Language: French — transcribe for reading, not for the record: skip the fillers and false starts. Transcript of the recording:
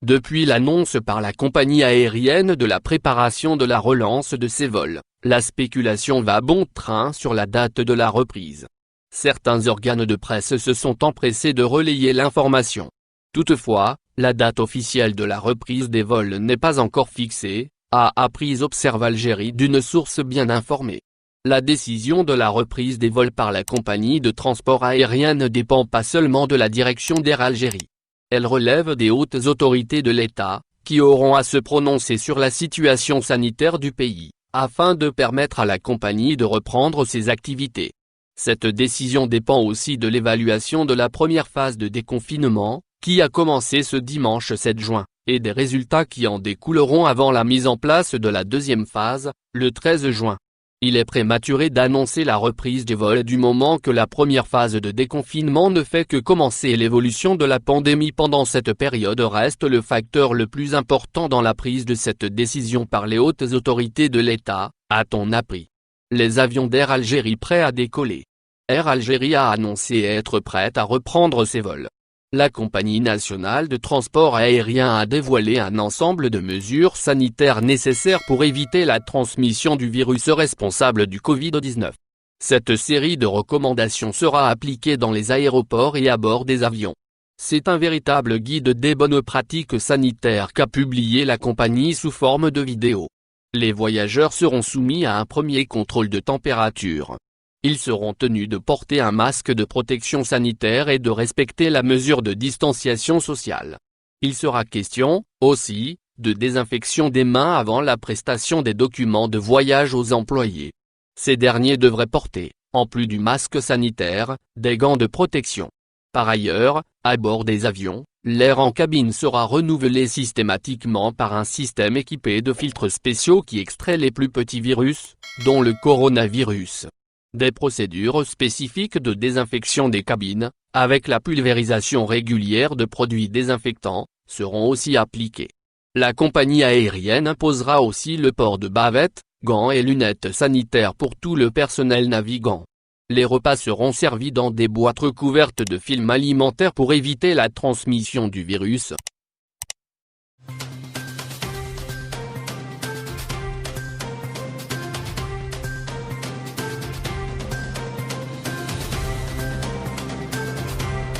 Depuis l'annonce par la compagnie aérienne de la préparation de la relance de ses vols, la spéculation va bon train sur la date de la reprise. Certains organes de presse se sont empressés de relayer l'information. Toutefois, la date officielle de la reprise des vols n'est pas encore fixée, a appris Observe Algérie d'une source bien informée. La décision de la reprise des vols par la compagnie de transport aérien ne dépend pas seulement de la direction d'Air Algérie. Elle relève des hautes autorités de l'État, qui auront à se prononcer sur la situation sanitaire du pays, afin de permettre à la compagnie de reprendre ses activités. Cette décision dépend aussi de l'évaluation de la première phase de déconfinement, qui a commencé ce dimanche 7 juin, et des résultats qui en découleront avant la mise en place de la deuxième phase, le 13 juin. Il est prématuré d'annoncer la reprise des vols du moment que la première phase de déconfinement ne fait que commencer et l'évolution de la pandémie pendant cette période reste le facteur le plus important dans la prise de cette décision par les hautes autorités de l'État, a-t-on appris. Les avions d'Air Algérie prêts à décoller. Air Algérie a annoncé être prête à reprendre ses vols. La compagnie nationale de transport aérien a dévoilé un ensemble de mesures sanitaires nécessaires pour éviter la transmission du virus responsable du Covid-19. Cette série de recommandations sera appliquée dans les aéroports et à bord des avions. C'est un véritable guide des bonnes pratiques sanitaires qu'a publié la compagnie sous forme de vidéo. Les voyageurs seront soumis à un premier contrôle de température. Ils seront tenus de porter un masque de protection sanitaire et de respecter la mesure de distanciation sociale. Il sera question, aussi, de désinfection des mains avant la prestation des documents de voyage aux employés. Ces derniers devraient porter, en plus du masque sanitaire, des gants de protection. Par ailleurs, à bord des avions, l'air en cabine sera renouvelé systématiquement par un système équipé de filtres spéciaux qui extrait les plus petits virus, dont le coronavirus. Des procédures spécifiques de désinfection des cabines, avec la pulvérisation régulière de produits désinfectants, seront aussi appliquées. La compagnie aérienne imposera aussi le port de bavettes, gants et lunettes sanitaires pour tout le personnel navigant. Les repas seront servis dans des boîtes recouvertes de film alimentaire pour éviter la transmission du virus.